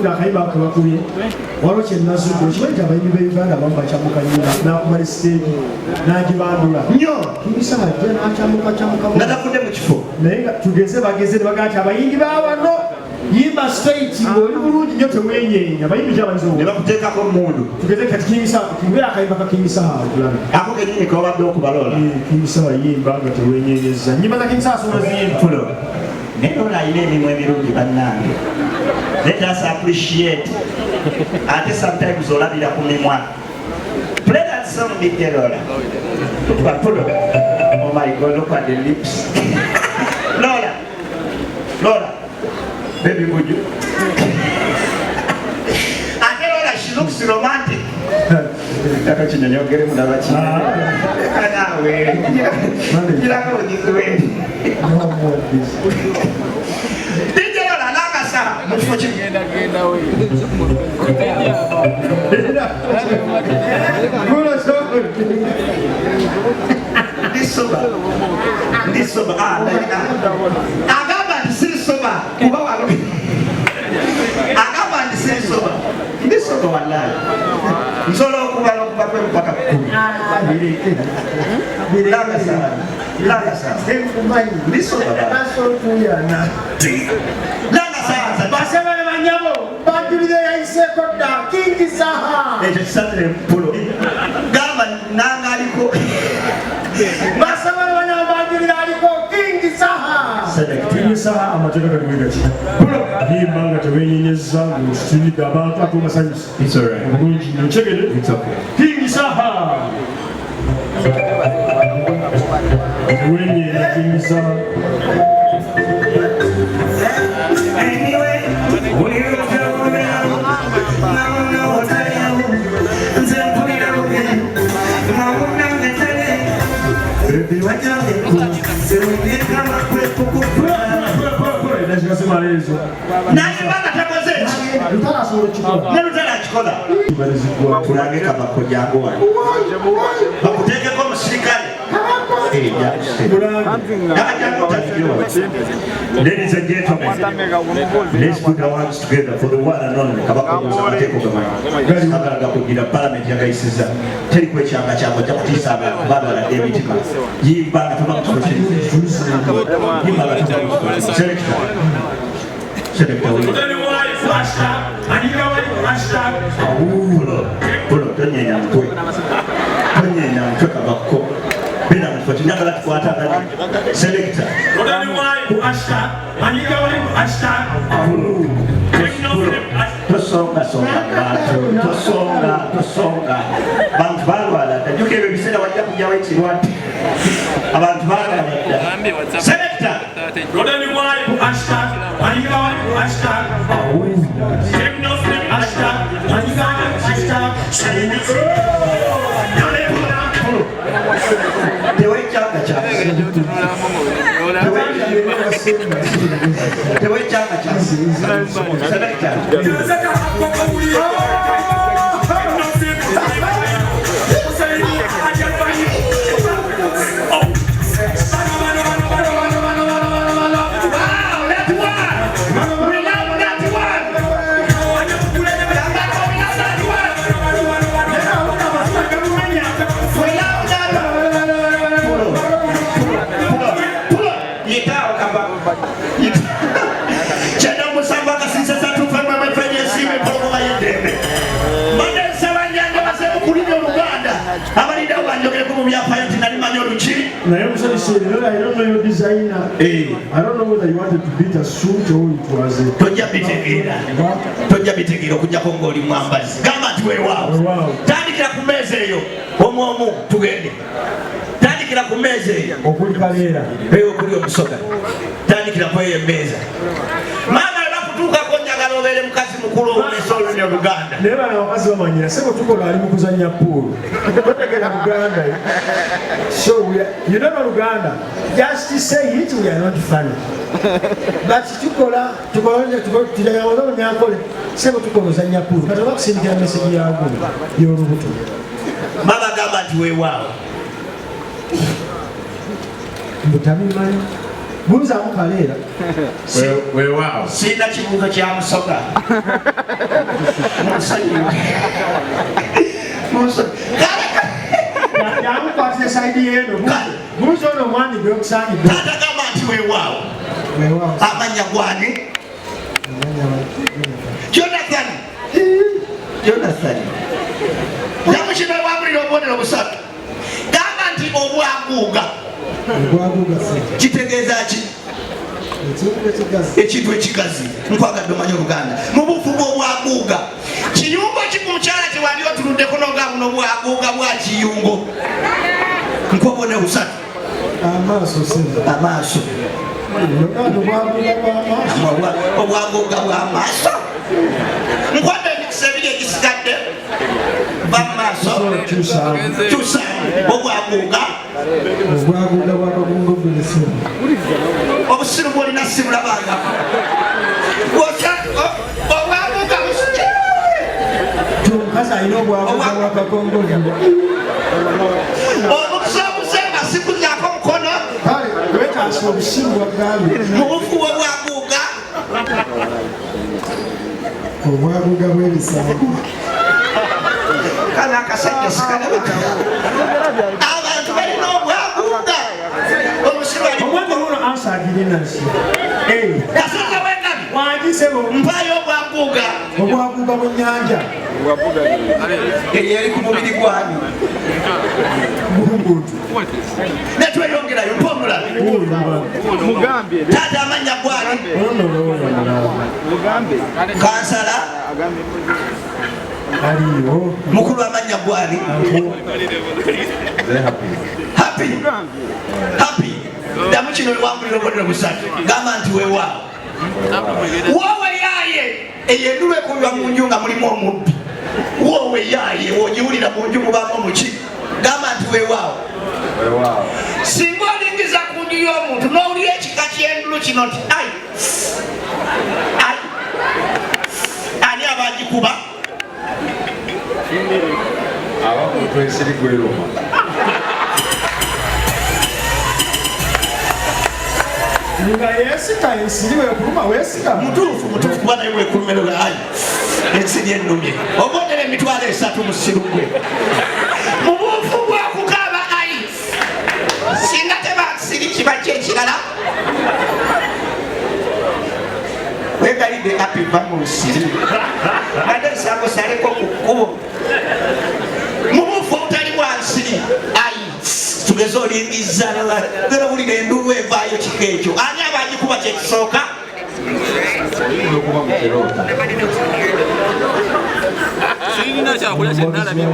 nga akayimba akabakubye waliwo kyenazudde okimanyi abayimbi b'Uganda bamu bakyamuka nnyo n'akumala siteegi n'agibandula nnyo kibisa ajja n'akyamuka natafudde mu kifo naye nga tugeze bageze ne bagaa nti abayimbi bawano yimba straight ng'oli bulungi nnyo tewenyeenya abayimbi kyabanyiza ne bakuteekako mundu tugeze kati kiyimisa kibeera akayimba kakiyimisa kulana ako kenyini kobadde okubaloola kiyimisa wayimba nga tewenyenyeza nnyimba za kiyimisa asoma ziyimba pulo naye olwo ayina emirimu ebirungi bannange let us appreciate ate sometimes olabira ku mimwa play that song DJ Lola pulo oh my God look at the lips Lola baby would you ate Lola she looks romantic akakinyonyogere munabaki nawe kirako onyizwendi DJ Lola nakasa mukifo kigenda we ndisoba agamba nti sirisoba kuba walo agamba nti sirisoba ndisoba wallahi nsobola okubala okuva kwempaka basebale banyabo bajulire yayiseeko dda kingi saha ekyo kisatire pulo gamba nanga aliko basebale banyabo bajulire aliko kingi saha kingi saha amateeka gatumigaki pulo yimba nga tewenyenyeza ng'ositulidde abantu ate omasanyusa obulungi nokegere kingi saha tewenyenya kingi saha nayembanga takoze nelutarakikola kulange kabako jangu wano bakuteekeko omusirikale ladies and gentlemen, let's put our hands together for the one and only kabakoze amateeko gamanyi agalaga kugira palamenti yagayisiza teri kwekyanga kyangwa ajja kutiisa abantu babaladde emitima yimba nga tova yimba nga tova selekta pulo tonyenya mutwe kabako bina mutwe njagala tukwatagana selekta tosonga bantu balwala tajuka ebyo biseera wajja kujjawo ekirwadde abantu balwala selekta tewekyanga abalida banjogereko mu byafaayo nti nali manyi oluki naye omusanyusa I don't know your designer. I don't know whether you wanted to beat a suit or it was a tojja bitegeera okujjako ng'oli mwambazi gamba nti weewaawo tandikira ku mmeeza eyo omwomu tugende tandikira ku mmeeza eyo okuli kaleera okuli omusoga tandikira ku eyo emmeeza maama ebakutuukako njagala obeere mukazi mukulu ow'omuso olunye Oluganda naye bana abakazi bamanyira sebo tukola ali mu kuzannya pool totegera Luganda so you don't know Luganda just say it we are not funny but tukola nyakole sebo tukola ozannya pool kati bakusindikira meseji yago y'olubuto mama gamba nti weewaawo mbutabimanyi Buuza mukaleera. Weewaawo. Sirina kibuuzo kya musoga. Yamukwatira sayidi yeeno. Buuza ono omwani gw'okusaanidde. Taata gamba nti weewaawo. Amannya gwani? Jonathan. Yamushima wabulira obubonero busatu. Gamba nti obwaguuga. Kitegeeza ki? Ekintu ekigazi. Nkwagadde omanye Oluganda. Mu bufu bw'obwaguuga. Kiyungo ki ku mukyala kye wali otunuddeko n'ogamba buno bwaguuga bwa kiyungo. Nkobone busatu. Amaaso. Obwaguuga bw'amaaso. Nkwata emikisa ebiri egisigadde. Bamaaso. Kyusa. Obwaguuga. Obusiru bwolina sibulabanga. Obwaguuga busuki. Omukisa obusemba sikuzaako mukono. Mubufu obwaguuga. Obwaguuga bw'ebisambo. Kana akasajja sikalaba. Abantu balina obwaguuga. Omusiru ali yasinza wengabi. Mpaayo obwaguuga. Obwaguuga bw'ennyanja. Eyo eri ku mubiri gwani. Netweyongerayo mpa omulala. Taata amannya gwani. Kansala. Mukulu amannya gwani. Happy. Damu kino wambulira obubonero busatu. Gamba nti weewaawo. Woowe yaaye eyo endulu ekubibwa mu nju nga mulimu omubbi. Woowe yaaye ogiwulira mu nju mubaamu muki. Gamba nti weewaawo. Singa olingiza ku nju y'omuntu n'owulira ekika ky'endulu kino nti ai ani abagikuba? Abamuntu ensiri gweruma. Nga yeesika ensiri weekuluma weesika. Mutuufu kuba naye weekulumira ayi ensiri ennumye. Obondera emitwalo 3 mu siru gwe. Mu buufu bw'okukaaba ayi. Singa teba nsiri kiba kyekirala. Weegalidde api va mu nsiri. Nadde ensango saleko ku kkubo. Mu buufu obutali bwa nsiri ayi. Tugeze olingiza gera bulira endulu evaayo kika ekyo. Ani abagikuba kyekisooka? Sirina kyakulya kye nalabye.